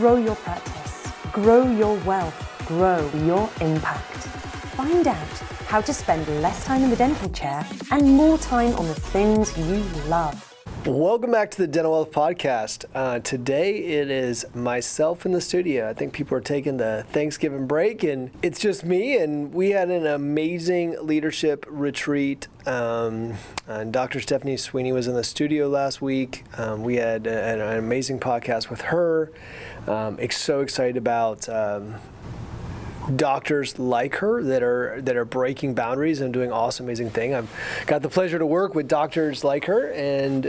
Grow your practice, grow your wealth, grow your impact. Find out how to spend less time in the dental chair and more time on the things you love. Welcome back to the Dental Wealth Podcast. Today it is myself in the studio. I think people are taking the Thanksgiving break and it's just me, and we had an amazing leadership retreat. And Dr. Stephanie Sweeney was in the studio last week. We had an amazing podcast with her. So excited about doctors like her that are breaking boundaries and doing awesome, amazing thing. I've got the pleasure to work with doctors like her, and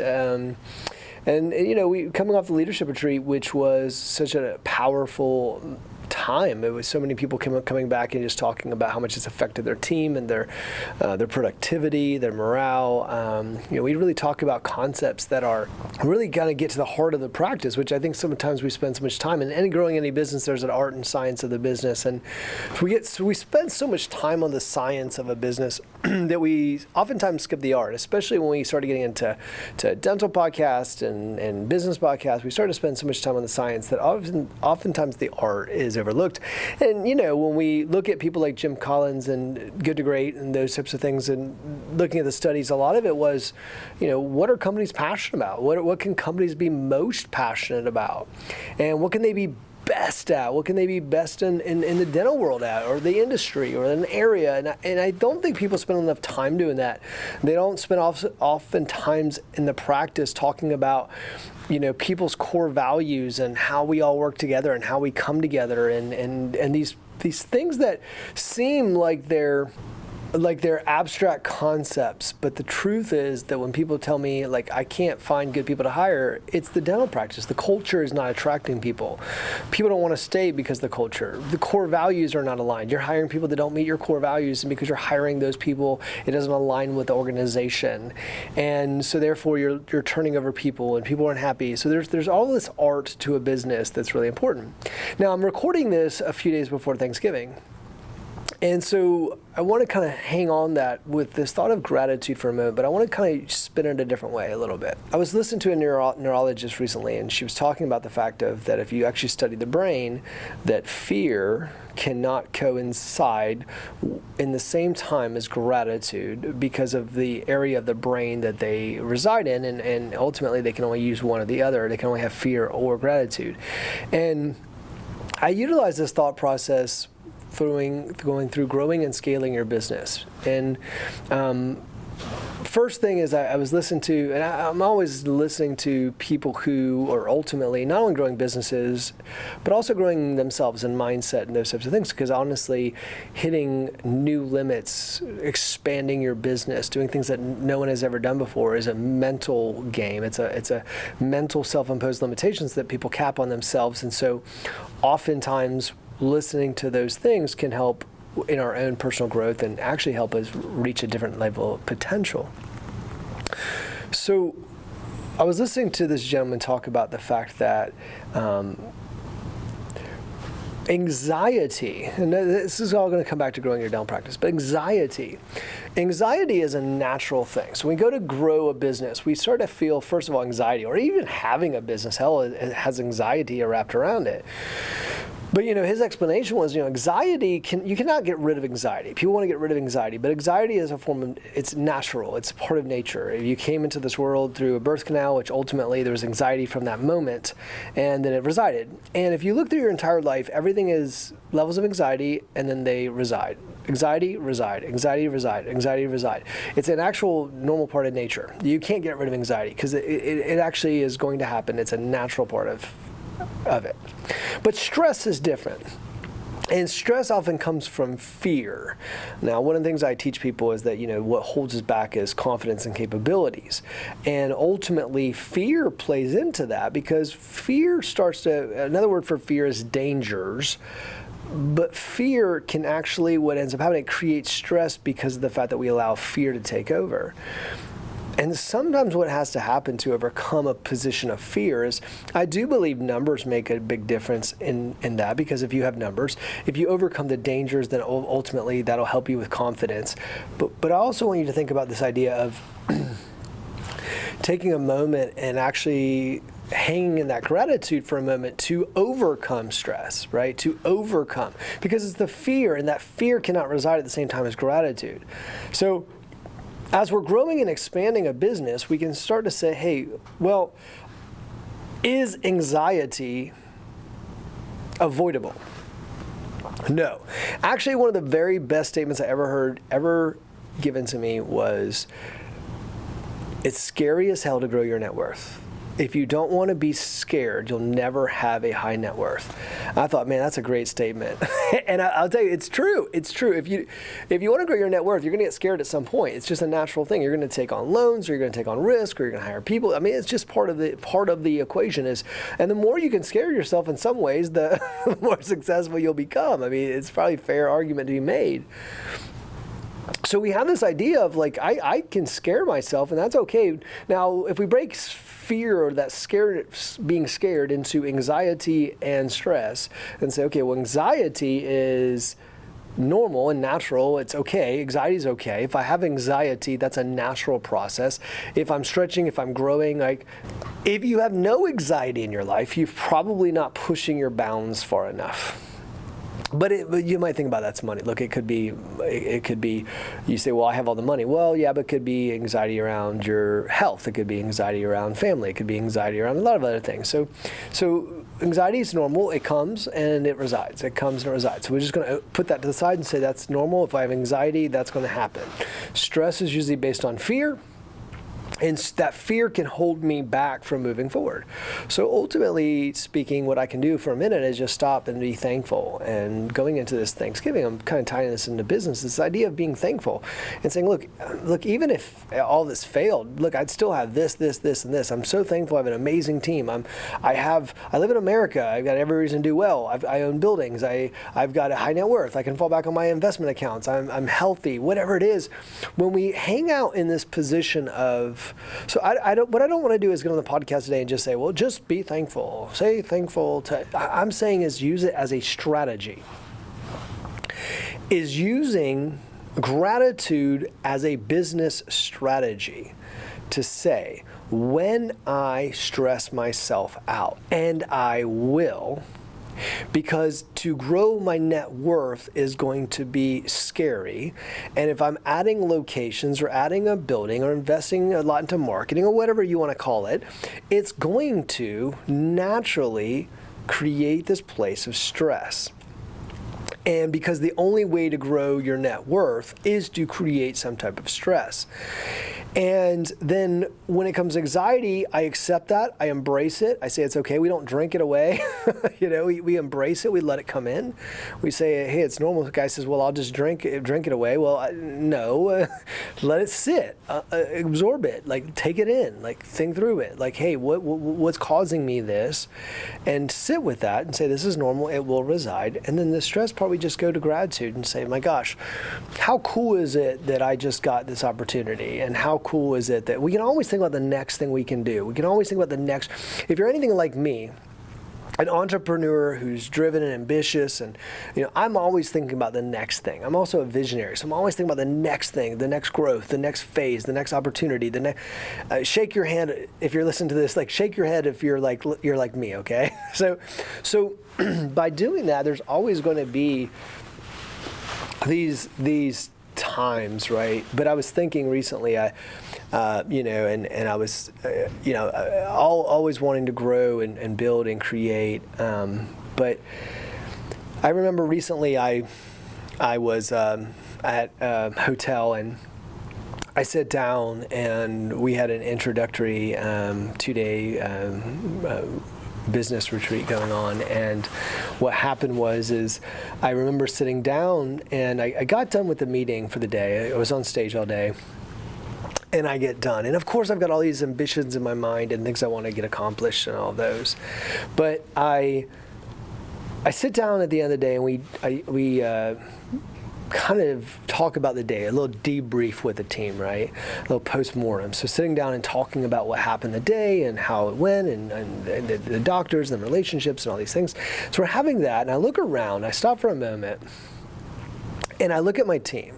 you know, we coming off the leadership retreat, which was such a powerful time. It was so many people coming back and just talking about how much it's affected their team and their productivity, their morale. You know, we really talk about concepts that are really going to get to the heart of the practice, which I think sometimes we spend so much time in. And growing any business, there's an art and science of the business, and we spend so much time on the science of a business that we oftentimes skip the art, especially when we started getting into dental podcasts and business podcasts. We started to spend so much time on the science that oftentimes the art is overlooked. And you know, when we look at people like Jim Collins and Good to Great and those types of things, and looking at the studies, a lot of it was, you know, what are companies passionate about? What can companies be most passionate about? And what can they be best at? What can they be best in the dental world at, or the industry, or an area? And I don't think people spend enough time doing that. They don't spend oftentimes in the practice talking about, you know, people's core values and how we all work together and how we come together, and these things that seem like they're abstract concepts, but the truth is that when people tell me, like, I can't find good people to hire, it's the dental practice. The culture is not attracting people. People don't want to stay because the core values are not aligned. You're hiring people that don't meet your core values, and because you're hiring those people, it doesn't align with the organization. And so therefore you're turning over people and people aren't happy. So there's all this art to a business that's really important. Now, I'm recording this a few days before Thanksgiving. And so I want to kind of hang on that with this thought of gratitude for a moment, but I want to kind of spin it a different way a little bit. I was listening to a neurologist recently, and she was talking about the fact that if you actually study the brain, that fear cannot coincide in the same time as gratitude because of the area of the brain that they reside in, and ultimately they can only use one or the other. They can only have fear or gratitude. And I utilize this thought process going through growing and scaling your business. And first thing is I was listening to, and I'm always listening to people who are ultimately not only growing businesses, but also growing themselves and mindset and those types of things. Because honestly, hitting new limits, expanding your business, doing things that no one has ever done before is a mental game. It's a mental self-imposed limitations that people cap on themselves. And so oftentimes listening to those things can help in our own personal growth and actually help us reach a different level of potential. So I was listening to this gentleman talk about the fact that anxiety, and this is all going to come back to growing your dental practice, but anxiety is a natural thing. So when we go to grow a business, we start to feel, first of all, anxiety, or even having a business, hell, it has anxiety wrapped around it. But, you know, his explanation was, you know, anxiety, you cannot get rid of anxiety. People want to get rid of anxiety, but anxiety is a form of, it's natural. It's part of nature. You came into this world through a birth canal, which ultimately there was anxiety from that moment, and then it resided. And if you look through your entire life, everything is levels of anxiety, and then they reside. Anxiety, reside. Anxiety, reside. Anxiety, reside. It's an actual normal part of nature. You can't get rid of anxiety because it actually is going to happen. It's a natural part of it. But stress is different. And stress often comes from fear. Now, one of the things I teach people is that, you know, what holds us back is confidence and capabilities. And ultimately, fear plays into that because fear starts to, another word for fear is dangers. But fear can actually, what ends up happening, it creates stress because of the fact that we allow fear to take over. And sometimes what has to happen to overcome a position of fear is, I do believe numbers make a big difference in that, because if you have numbers, if you overcome the dangers, then ultimately that'll help you with confidence. But I also want you to think about this idea of taking a moment and actually hanging in that gratitude for a moment to overcome stress, right? To overcome, because it's the fear, and that fear cannot reside at the same time as gratitude. So as we're growing and expanding a business, we can start to say, hey, well, is anxiety avoidable? No. Actually, one of the very best statements I ever heard, ever given to me was, it's scary as hell to grow your net worth. If you don't want to be scared, you'll never have a high net worth. I thought, man, that's a great statement. And I'll tell you, it's true. It's true. If you want to grow your net worth, you're going to get scared at some point. It's just a natural thing. You're going to take on loans, or you're going to take on risk, or you're going to hire people. I mean, it's just part of the equation is, and the more you can scare yourself in some ways, the more successful you'll become. I mean, it's probably a fair argument to be made. So we have this idea of like, I can scare myself, and that's okay. Now, if we break fear, or that being scared, into anxiety and stress, and say, okay, well, anxiety is normal and natural. It's okay. Anxiety is okay. If I have anxiety, that's a natural process. If I'm stretching, if I'm growing, like, if you have no anxiety in your life, you're probably not pushing your bounds far enough. But you might think about that's money. Look, it could be, you say, well, I have all the money. Well, yeah, but it could be anxiety around your health. It could be anxiety around family. It could be anxiety around a lot of other things. So anxiety is normal. It comes and it resides. It comes and it resides. So we're just going to put that to the side and say that's normal. If I have anxiety, that's going to happen. Stress is usually based on fear. And that fear can hold me back from moving forward. So ultimately speaking, what I can do for a minute is just stop and be thankful. And going into this Thanksgiving, I'm kind of tying this into business, this idea of being thankful and saying, look, even if all this failed, look, I'd still have this, and this. I'm so thankful I have an amazing team. I live in America. I've got every reason to do well. I own buildings. I've got a high net worth. I can fall back on my investment accounts. I'm healthy, whatever it is. When we hang out in this position of, so what I don't want to do is get on the podcast today and just say, well, just be thankful. Say thankful. I'm saying is use it as a strategy. Is using gratitude as a business strategy to say, when I stress myself out, and I will, because to grow my net worth is going to be scary. And if I'm adding locations or adding a building or investing a lot into marketing or whatever you want to call it, it's going to naturally create this place of stress. And because the only way to grow your net worth is to create some type of stress. And then when it comes to anxiety, I accept that, I embrace it. I say it's okay, we don't drink it away. We embrace it, we let it come in. We say, hey, it's normal. The guy says, well, I'll just drink it away. Well, no, let it sit, absorb it, like take it in, like think through it. Like, hey, what's causing me this? And sit with that and say, this is normal, it will reside. And then the stress part, we just go to gratitude and say, my gosh, how cool is it that I just got this opportunity? And how cool is it that we can always think about the next thing we can do? We can always think about the next. If you're anything like me, an entrepreneur who's driven and ambitious, and I'm always thinking about the next thing. I'm also a visionary, so I'm always thinking about the next thing, the next growth, the next phase, the next opportunity. Shake your hand if you're listening to this. Like, shake your head if you're like me. Okay, so by doing that, there's always going to be these times, right? But I was thinking recently, I was, always wanting to grow and build and create. But I remember recently I was at a hotel, and I sat down and we had an introductory 2-day business retreat going on. And what happened is I remember sitting down, and I got done with the meeting for the day. I was on stage all day. And I get done. And of course, I've got all these ambitions in my mind and things I want to get accomplished and all those. But I sit down at the end of the day, and we kind of talk about the day, a little debrief with the team, right? A little post-mortem. So sitting down and talking about what happened the day and how it went, and the doctors and the relationships and all these things. So we're having that, and I look around, I stop for a moment, and I look at my team.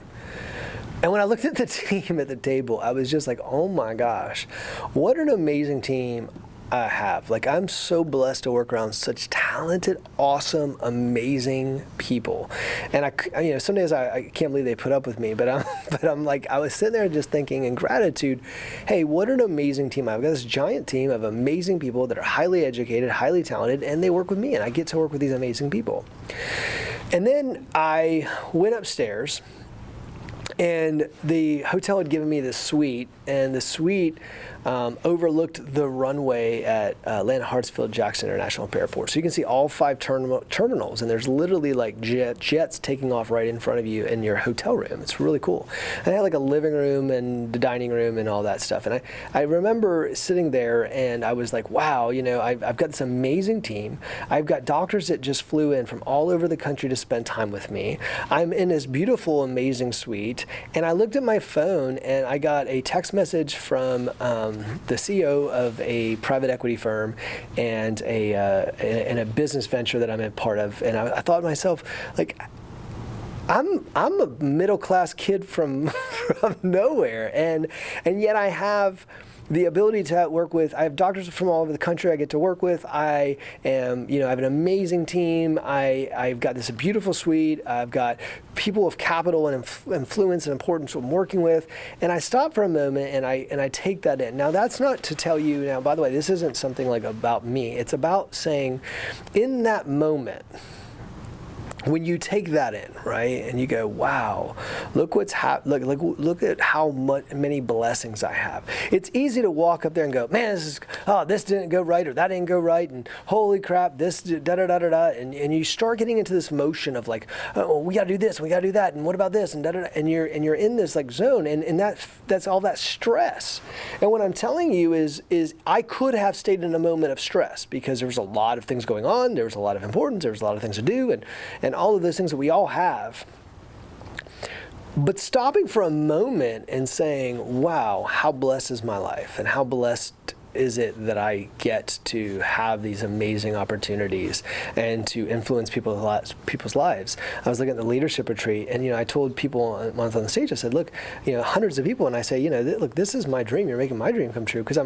And when I looked at the team at the table, I was just like, oh my gosh, what an amazing team I have. Like, I'm so blessed to work around such talented, awesome, amazing people. And some days I can't believe they put up with me, but I'm like, I was sitting there just thinking in gratitude, hey, what an amazing team. I've got this giant team of amazing people that are highly educated, highly talented, and they work with me, and I get to work with these amazing people. And then I went upstairs, and the hotel had given me this suite, and the suite overlooked the runway at Atlanta Hartsfield Jackson International Airport. So you can see all 5 terminals, and there's literally like jets taking off right in front of you in your hotel room. It's really cool. And I had like a living room and the dining room and all that stuff. And I remember sitting there, and I was like, wow, I've got this amazing team. I've got doctors that just flew in from all over the country to spend time with me. I'm in this beautiful, amazing suite. And I looked at my phone, and I got a text message from the CEO of a private equity firm and a business venture that I'm a part of. And I thought to myself, like, I'm a middle class kid from nowhere, and yet I have the ability to work with, I have doctors from all over the country I get to work with. I have an amazing team. I've got this beautiful suite. I've got people of capital and influence and importance I'm working with. And I stop for a moment and I take that in. Now, that's not to tell you, now, by the way, this isn't something like about me. It's about saying, in that moment, when you take that in, right, and you go, wow, look what's look at how many blessings I have. It's easy to walk up there and go, man, this didn't go right, or that didn't go right, and holy crap, this da da da da da, and you start getting into this motion of like, oh, we got to do this, we got to do that, and what about this, and da da da, and you're in this like zone, and that's all that stress. And what I'm telling you is I could have stayed in a moment of stress because there was a lot of things going on, there was a lot of importance, there was a lot of things to do, and all of those things that we all have. But stopping for a moment and saying, wow, how blessed is my life, and how blessed is it that I get to have these amazing opportunities and to influence people's lives. I was looking at the leadership retreat, and I told people once on the stage, I said, look, hundreds of people, and I say, look, this is my dream. You're making my dream come true, because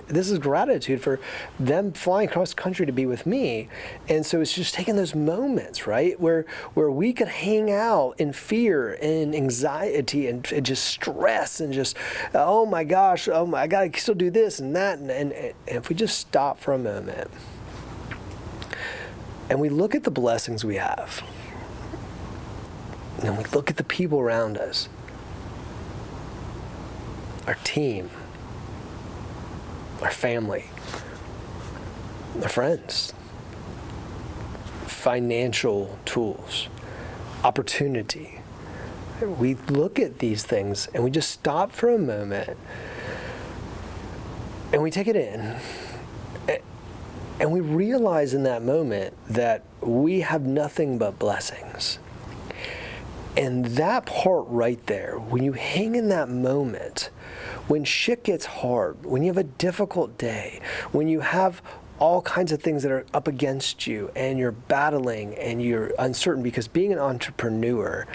this is gratitude for them flying across the country to be with me. And so it's just taking those moments, right, where we could hang out in fear and anxiety and just stress and just, oh my gosh, I gotta still do this and that. And if we just stop for a moment and we look at the blessings we have, and we look at the people around us, our team, our family, our friends, financial tools, opportunity, we look at these things and we just stop for a moment and we take it in, and we realize in that moment that we have nothing but blessings. And that part right there, when you hang in that moment, when shit gets hard, when you have a difficult day, when you have all kinds of things that are up against you and you're battling and you're uncertain, because being an entrepreneur,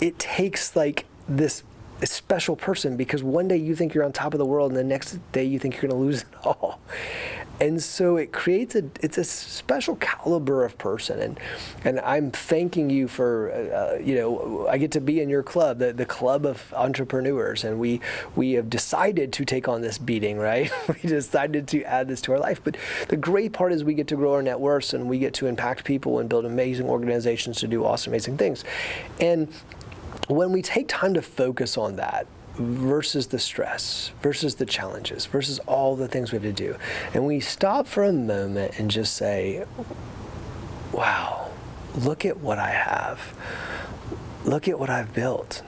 it takes like this a special person, because one day you think you're on top of the world and the next day you think you're going to lose it all. And so it creates it's a special caliber of person, and I'm thanking you for I get to be in your club, the club of entrepreneurs, and we have decided to take on this beating, right? We decided to add this to our life. But the great part is we get to grow our net worths, and we get to impact people and build amazing organizations to do awesome, amazing things. And when we take time to focus on that versus the stress, versus the challenges, versus all the things we have to do, and we stop for a moment and just say, wow, look at what I have. Look at what I've built.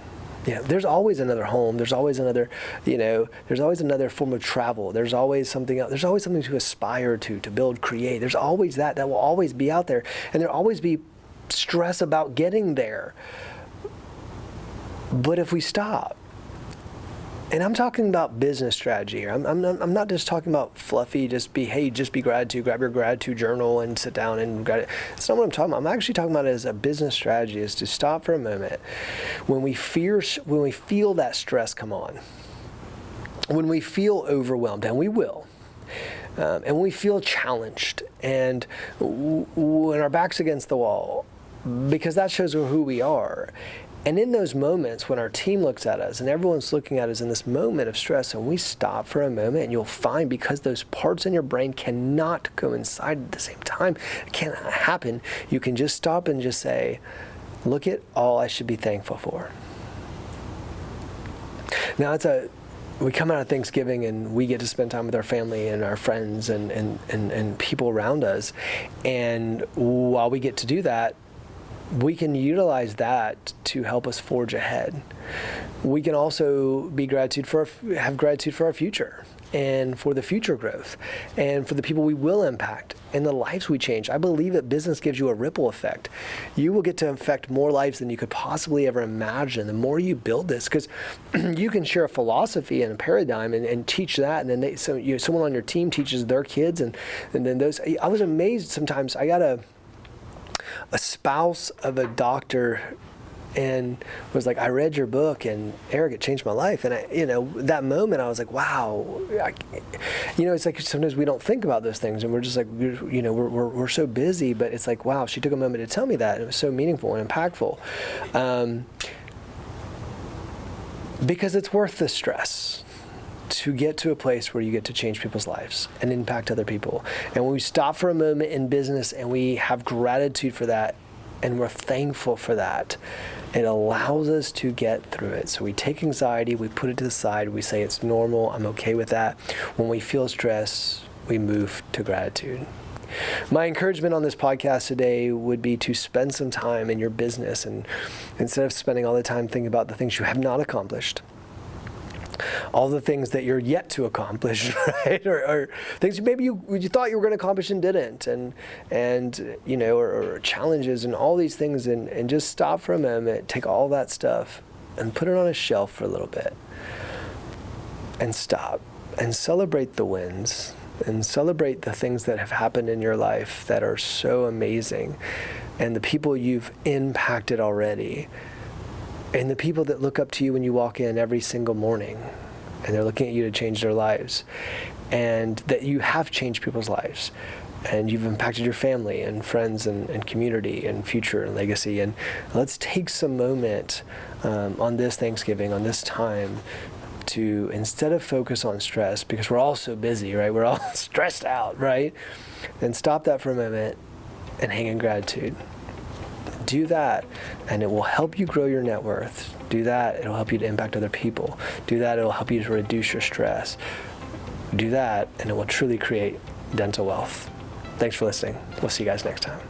There's always another home. There's always another, there's always another form of travel. There's always something else. There's always something to aspire to build, create. There's always that will always be out there. And there'll always be stress about getting there. But if we stop, and I'm talking about business strategy here. I'm not just talking about fluffy, just be gratitude, grab your gratitude journal and sit down and it's not what I'm talking about. I'm actually talking about it as a business strategy, is to stop for a moment when we feel that stress come on, when we feel overwhelmed, and we will. And when we feel challenged and when our back's against the wall, because that shows who we are. And in those moments when our team looks at us and everyone's looking at us in this moment of stress, and we stop for a moment, and you'll find, because those parts in your brain cannot coincide at the same time, it can't happen, you can just stop and just say, look at all I should be thankful for. Now, we come out of Thanksgiving and we get to spend time with our family and our friends and people around us. And while we get to do that, we can utilize that to help us forge ahead. We can also have gratitude for our future and for the future growth and for the people we will impact and the lives we change. I believe that business gives you a ripple effect. You will get to affect more lives than you could possibly ever imagine the more you build this, because you can share a philosophy and a paradigm and teach that, and then someone on your team teaches their kids, and then those. I was amazed sometimes. I got a spouse of a doctor and was like, I read your book, and Eric, it changed my life. And that moment I was like, wow. It's like sometimes we don't think about those things, and we're just like, we're so busy, but it's like, wow, she took a moment to tell me that, and it was so meaningful and impactful. Because it's worth the stress to get to a place where you get to change people's lives and impact other people. And when we stop for a moment in business and we have gratitude for that and we're thankful for that, it allows us to get through it. So we take anxiety, we put it to the side, we say it's normal, I'm okay with that. When we feel stress, we move to gratitude. My encouragement on this podcast today would be to spend some time in your business, and instead of spending all the time thinking about the things you have not accomplished, all the things that you're yet to accomplish, right? Or things maybe you thought you were going to accomplish and didn't, or challenges and all these things, and just stop for a moment, take all that stuff and put it on a shelf for a little bit, and stop and celebrate the wins and celebrate the things that have happened in your life that are so amazing, and the people you've impacted already. And the people that look up to you when you walk in every single morning, and they're looking at you to change their lives, and that you have changed people's lives, and you've impacted your family and friends and community and future and legacy. And let's take some moment on this Thanksgiving, on this time, to, instead of focus on stress, because we're all so busy, right? We're all stressed out, right? Then stop that for a moment and hang in gratitude. Do that, and it will help you grow your net worth. Do that, it'll help you to impact other people. Do that, it'll help you to reduce your stress. Do that, and it will truly create dental wealth. Thanks for listening. We'll see you guys next time.